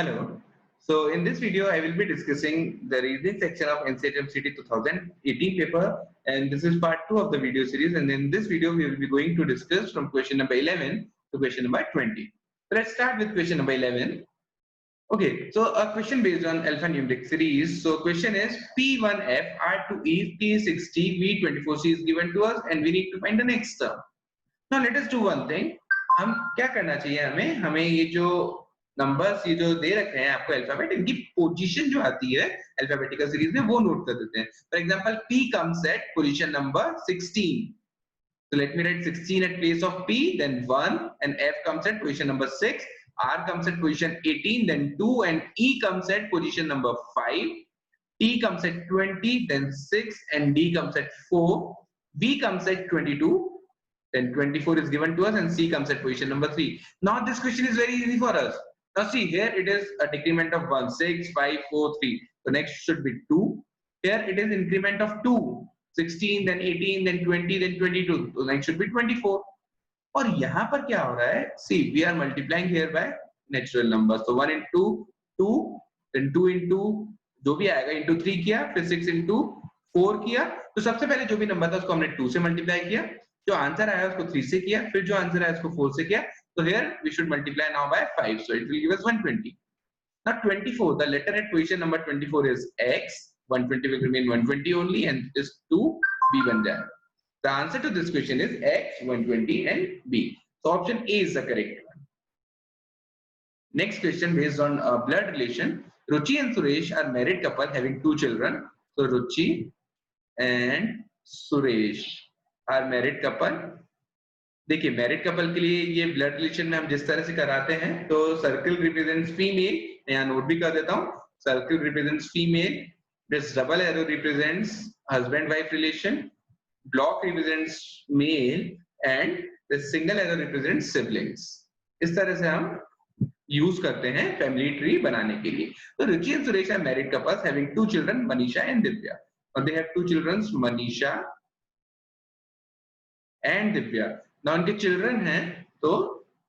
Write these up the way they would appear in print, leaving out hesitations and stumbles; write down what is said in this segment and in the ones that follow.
Hello. So in this video, I will be discussing the reasoning section of NCERT 2018 paper, and this is part 2 of the video series. And in this video, we will be going to discuss from question number 11 to question number 20. So let's start with question number 11. Okay, so a question based on alphanumeric series. So question is P1F R2E P60 V24C is given to us, and we need to find the next term. Now let us do one thing. हम क्या करना चाहिए हमें हमें ये जो numbers ये जो दे रखे हैं आपको अल्फाबेट इनकी पोजीशन जो आती है अल्फाबेटिकल सीरीज में वो नोट कर देते हैं. For example P comes at position number 16. So let me write 16 at place of P, then 1, and F comes at position number 6, R comes at position 18, then 2, and E comes at position number 5, T comes at 20, then 6, and D comes at 4, V comes at 22, then 24 is given to us, and C comes at position number 3. Now this question is very easy for us. Now see, here it is a decrement of 1, 6, 5, 4, 3. So next should be 2. Here it is increment of 2, 16, then 18, then 20, then 22. So next should be 24. और यहाँ पर क्या हो रहा है? See, we are multiplying here by natural numbers. So 1 into 2, then 2 into जो भी आएगा into 3 किया, फिर 6 into 4 किया. तो सबसे पहले जो भी नंबर था उसको हमने 2 से मल्टीप्लाई किया, जो आंसर आया उसको 3 से किया, फिर जो आंसर आया उसको 4 से किया. So here we should multiply now by 5. So it will give us 120. Now 24, the letter at position number 24 is X. 120 will remain 120 only, and this 2 B बन जाएगा. The answer to this question is X, 120 and B. So option A is the correct one. Next question based on blood relation. Ruchi and Suresh are married couple having 2 children. So Ruchi and Suresh are married couple. देखिए married couple के लिए ये blood relation में हम जिस तरह से कराते हैं, तो सर्कल रिप्रेजेंट्स फीमेल, यहाँ नोट भी कर देता हूँ. Circle represents female, this double arrow represents husband wife relation, block represents male, and this single arrow represents siblings. इस तरह से हम यूज करते हैं फैमिली ट्री बनाने के लिए. तो Ruchi and Suresh are married couples having 2 children, Manisha and Divya. और they have 2 children, Manisha and Divya. ना उनके चिल्ड्रन हैं तो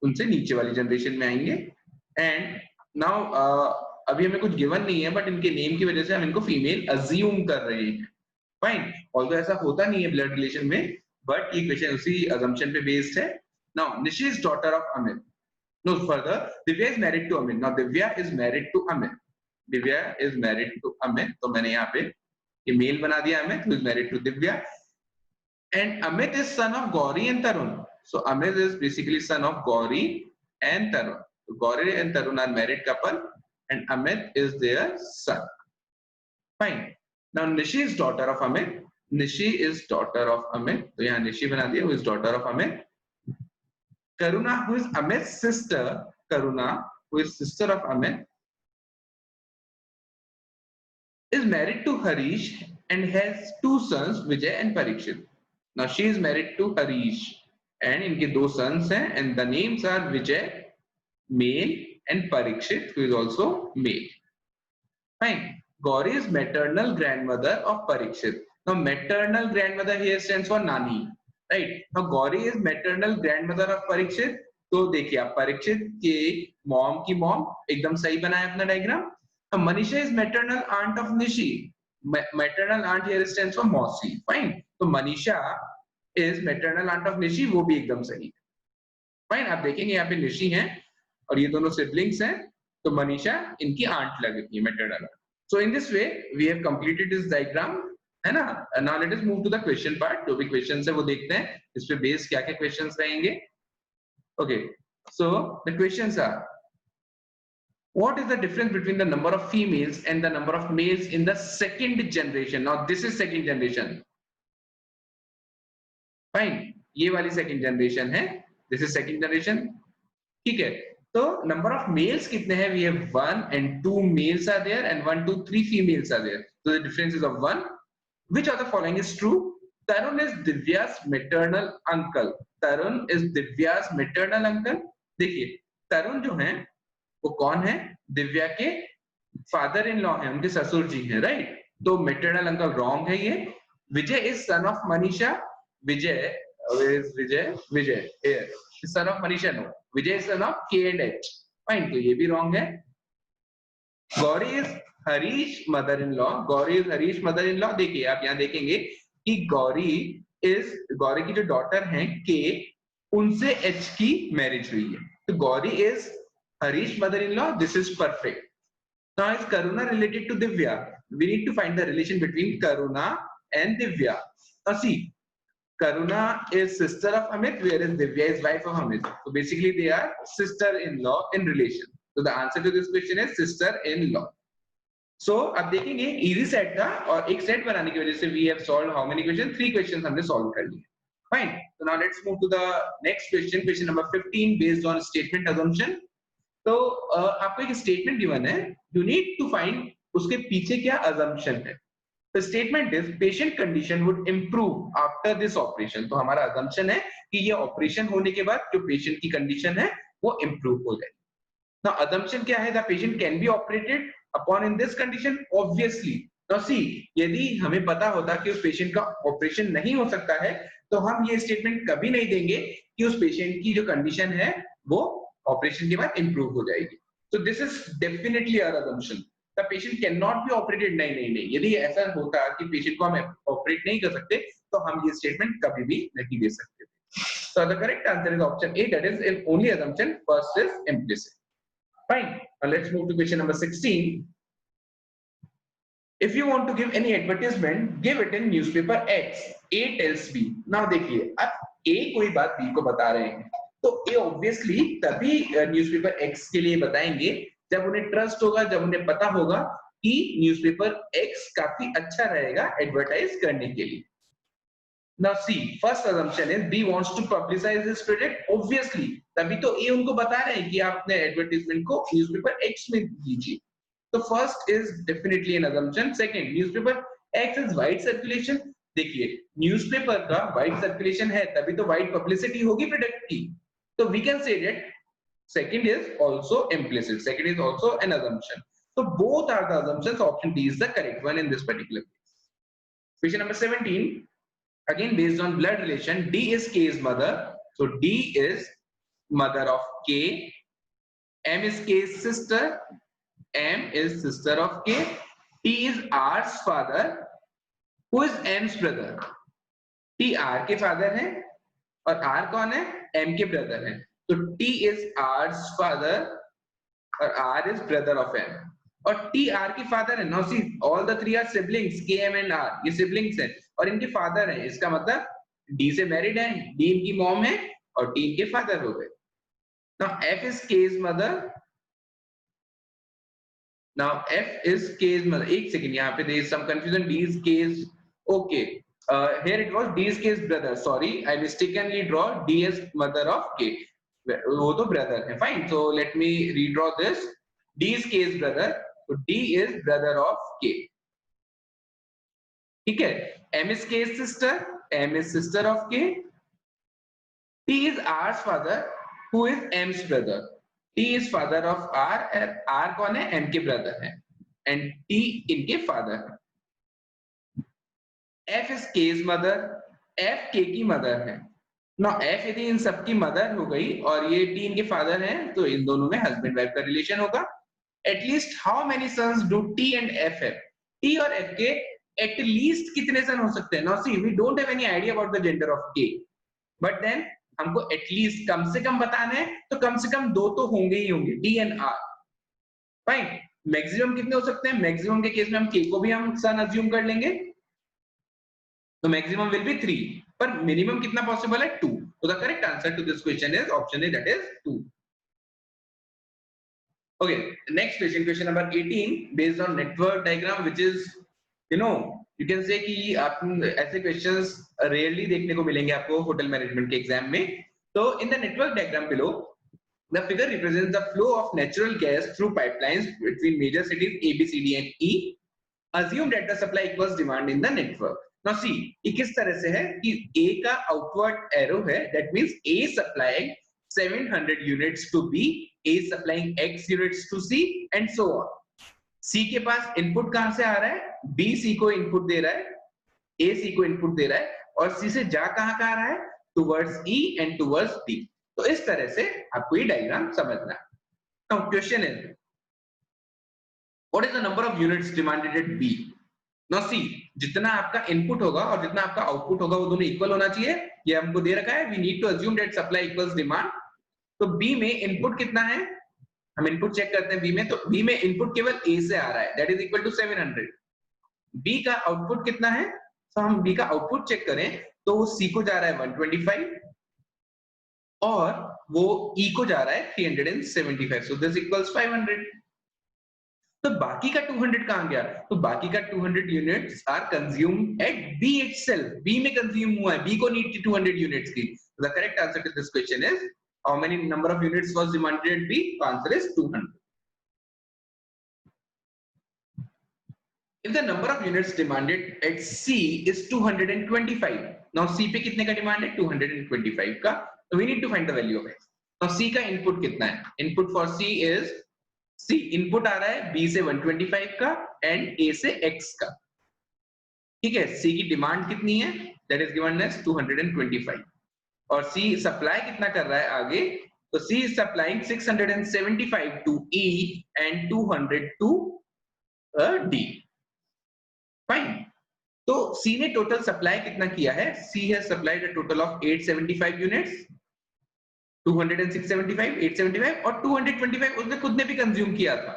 उनसे नीचे वाली जनरेशन में आएंगे. एंड नाउ अभी हमें कुछ गिवन नहीं है, बट इनके नेम की वजह से हम इनको फीमेल अज्यूम कर रहे हैं. फाइन, ऑल्दो ऐसा होता नहीं है ब्लड रिलेशन में, बट ये क्वेश्चन उसी अजम्पशन पे बेस्ड है. Now Nishi is daughter of Amit. No further, Divya is married to Amit. Now Divya is married to Amit. Divya is married to Amit. तो मैंने यहाँ पे ये मेल बना दिया Amit, who is married to Divya. And Amit is son of Gauri and Tarun. So Amit is basically son of Gauri and Tarun. So Gauri and Tarun are married couple, and Amit is their son. Fine. Now Nishi is daughter of Amit. Nishi is daughter of Amit. तो यहाँ निशी बना दिया, who is daughter of Amit. Karuna, who is Amit's sister. Karuna, who is sister of Amit, is married to Harish and has 2 sons, Vijay and Parikshit. Now she is married to Harish, and इनके 2 sons हैं, and the names are Vijay, male, and Parikshit, who is also male. Fine. Gauri is maternal grandmother of Parikshit. Now maternal grandmother here stands for Nani, right? Now Gauri is maternal grandmother of Parikshit. तो देखिए आप परीक्षित के mom की mom एकदम सही बनाया अपना diagram. Now Manisha is maternal aunt of Nishi. Maternal aunt here stands for Mausi. Fine. तो Manisha is maternal aunt of Nishi, वो भी एकदम सही. फाइन, आप देखेंगे यहाँ पे निशी हैं और ये दोनों सिबलिंग्स हैं, तो मनीषा इनकी आंट लगती है, maternal. So in this way we have completed this diagram, है ना. Now let us move to the question part. जो भी क्वेश्चंस है वो देखते हैं, इस पे बेस क्या क्या क्वेश्चंस रहेंगे. Okay, so the questions are, what is the difference between the number of females and the number of males in the second generation. Now this is second generation. Fine, ये वाली second generation है, this is second generation. ठीक है, तो number of males कितने हैं? We have 1 and 2 males are there, and 1, 2, 3 females are there. So the difference is of 1. Which of the following is true? Tarun is Divya's maternal uncle. Tarun is Divya's maternal uncle. देखिए तरुण जो है वो कौन है? दिव्या के फादर इन लॉ है, उनके ससुर जी हैं, राइट. तो मैटरनल अंकल रॉन्ग है ये. Vijay is son of Manisha. Vijay, where is Vijay? Vijay here, son of Manisha. No, Vijay is son of K and H. Fine, तो ये भी wrong है. Gauri is Harish mother in law, Gauri is Harish mother in law. देखिए आप यहाँ देखेंगे कि गौरी की जो डॉटर हैं के, उनसे एच की मैरिज हुई है, तो Gauri is Harish mother in law, this is perfect. Now is Karuna related to Divya? We need to find the relation between Karuna and Divya. Now see, Karuna is sister of Amit, whereas Divya is wife of Amit. So basically they are sister-in-law in relation. So the answer to this question is sister-in-law. So अब देखेंगे easy set था, और एक set बनाने की वजह से we have solved how many questions? 3 questions हमने solve कर लिए. Fine. So now let's move to the next question, question number 15, based on statement assumption. तो आपको एक स्टेटमेंट गिवन है, यू नीड टू फाइंड उसके पीछे क्या अजम्पशन है। The statement is patient condition would improve after this operation. तो हमारा अजम्पशन है कि ये ऑपरेशन होने के बाद जो पेशेंट की कंडीशन है वो इंप्रूव हो जाएगी। नाउ अजम्पशन क्या है? The patient can be operated upon in this condition, obviously. Now see, यदि हमें पता होता कि उस पेशेंट का ऑपरेशन नहीं हो सकता है, तो हम ये स्टेटमेंट कभी नहीं देंगे कि उस पेशेंट की जो कंडीशन है वो ऑपरेशन के बाद इंप्रूव हो जाएगी। तो this is definitely our assumption, the patient can not be operated. नहीं, यदि ऐसा होता कि पेशेंट को हम ऑपरेट नहीं कर सकते, तो हम ये स्टेटमेंट कभी भी नहीं दे सकते। So the correct answer is option A, that is if only assumption, first is implicit. Fine. Now let's move to question number 16. If you want to give any advertisement, give it in newspaper X. A tells B. Now देखिए, अब A कोई बात B को बता रहे हैं, तो ये ऑब्वियसली तभी न्यूज़पेपर एक्स के लिए बताएंगे जब उन्हें ट्रस्ट होगा, जब उन्हें पता होगा कि न्यूज़पेपर एक्स काफी अच्छा रहेगा एडवर्टाइज करने के लिए। Now see, first assumption is B wants to publicize this project, obviously तभी तो A उनको बता रहे हैं कि आप अपने एडवर्टाइजमेंट को न्यूज़पेपर एक्स में दीजिए। तो first is definitely an assumption. Second, newspaper x is wide circulation. देखिए, न्यूज़पेपर का वाइड सर्कुलेशन है तभी तो वाइड पब्लिसिटी होगी प्रोडक्ट की। So we can say that second is also implicit. Second is also an assumption. So both are the assumptions. Option D is the correct one in this particular case. Question number 17. Again based on blood relation, D is K's mother. So D is mother of K. M is K's sister. M is sister of K. T is R's father. Who is M's brother? T R के father है और R कौन है? M के brother है। तो T is R's father और R is brother of M, और T R के फादर है। Now see, all the three are siblings, K, M and R, ये siblings हैं और इनके फादर हैं। इसका मतलब D से मैरिड है, D इनकी मॉम है और T इनके फादर हो गए। Now F is K's mother. Now F is K's mother. एक सेकंड, यहाँ पे there is some confusion. D is K's, okay. Here it was D is K's brother. Sorry, I mistakenly draw D as mother of K. वो तो brother है, fine. So let me redraw this. D is K's brother. So D is brother of K. ठीक है? M is K's sister. M is sister of K. T is R's father. Who is M's brother? T is father of R. R कौन है? M के brother है. And T इनके father है. F is K's mother. F K की mother है। Now F यदि इन सबकी मदर हो गई और ये T इनके फादर हैं, तो इन दोनों में हस्बैंड वाइफ का रिलेशन होगा। At least how many sons do T and F have? T और F के at least कितने सन हो सकते हैं? Now see, we don't have any idea about the gender of K, but then हमको at least कम से कम बताना है, तो कम से कम दो तो होंगे ही होंगे, T and R. Fine. Maximum कितने हो सकते हैं? मैक्सिमम के केस में हम K को भी हम सन अज्यूम कर लेंगे, तो मैक्सिमम विल बी 3, पर मिनिमम कितना पॉसिबल है? 2. So the correct answer to this question is option A, that is 2. Okay, next question, question number 18, based on network diagram, which is, you can say कि आप ऐसे questions rarely देखने को मिलेंगे आपको होटल मैनेजमेंट के exam में। तो in the network diagram below, the figure represents the flow of natural gas through pipelines between major cities A, B, C, D and E. Assume that the supply equals demand in the network. Now see, ये किस तरह से है कि A का outward arrow है, that means A supplying 700 units to B, A supplying X units to C and so on. C के पास input कहां से आ रहा है? B C को इनपुट दे रहा है, A C को इनपुट दे रहा है और C से जा कहां का आ रहा है? Towards E and towards D. तो इस तरह से आपको ये डायग्राम समझना है। Now question is, What is the number of units demanded at B? Now see, जितना आपका इनपुट होगा और जितना आपका आउटपुट होगा वो दोनों इक्वल होना चाहिए. ये हमको दे रखा है. We need to assume that supply equals demand. तो B में इनपुट कितना है? हम इनपुट चेक करते हैं B में. तो B में इनपुट केवल A से आ रहा है. That is equal to 700. B का आउटपुट कितना है? तो हम B का आउटपुट चेक करें तो वो C को जा रहा है 125 और वो E को जा रहा है 375. So this equals 500. तो बाकी का 200 कहां गया? तो बाकी का 200 units are consumed at B itself. B में कंज्यूम हुआ है. बी को नीड थी 200 यूनिट्स की. The correct answer to this question is how many number of units was demanded at B? Answer is 200. If the number of units demanded at C is 225, now C पे कितने का demand है? 225 का. So we need to find the value of X. Now C का input कितना है? Input for C is C input आ रहा है B से 125 का एंड A से X का. ठीक है. C की डिमांड कितनी है? That is given as 225 और C सप्लाई कितना कर रहा है आगे? तो C is supplying 675 to E and 200 to D. Fine. तो C ने टोटल सप्लाई कितना किया है? C has supplied a total of 875 units. 200 and 675, 875 और 225 उसने खुद ने भी कंज्यूम किया था.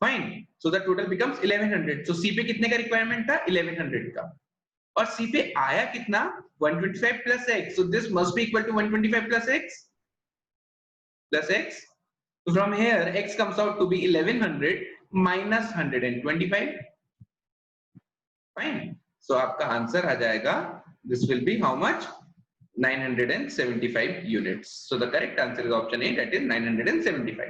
Fine. So the total becomes 1100. So C पे कितने का रिक्वायरमेंट था? 1100 का. और C पे आया कितना? 125 plus X. So this must be equal to 125 plus X. Plus X. So from here X comes out to be 1100 minus 125. Fine. So आपका आंसर आ जाएगा. This will be how much? 975 units. So the correct answer is option A, that is 975.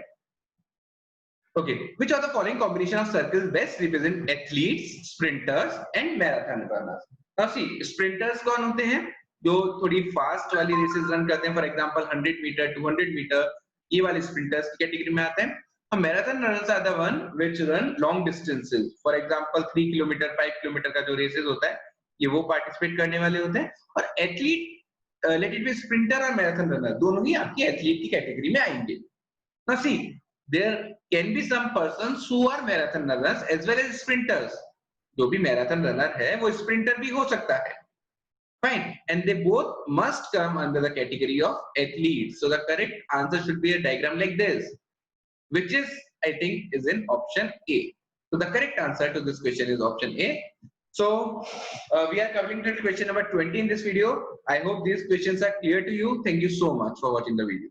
Okay. Which of the following combination of circles best represent athletes, sprinters, and marathon runners? Now see, sprinters कौन होते हैं? जो थोड़ी fast वाली races run करते हैं. For example 100 metre, 200 metre, ये वाले स्प्रिंटर्स की कैटेगरी में आते हैं. Marathon runners are the one which run long distances. For example 3 kilometre, 5 kilometre का जो रेसेस होता है ये वो पार्टिसिपेट करने वाले होते हैं. और athlete, let it be sprinter और मैराथन रनर, दोनों ही आपकी एथलीट की कैटेगरी में आएंगे. Now see, there can be some persons who are marathon runners as well as sprinters. जो भी मैराथन रनर है वो स्प्रिंटर भी हो सकता है. Fine. And they both must come under the category of athletes. So the correct answer should be a diagram like this, which is, I think, is in option A. So the correct answer to this question is option A. So we are covering to question number 20 in this video. I hope these questions are clear to you. Thank you so much for watching the video.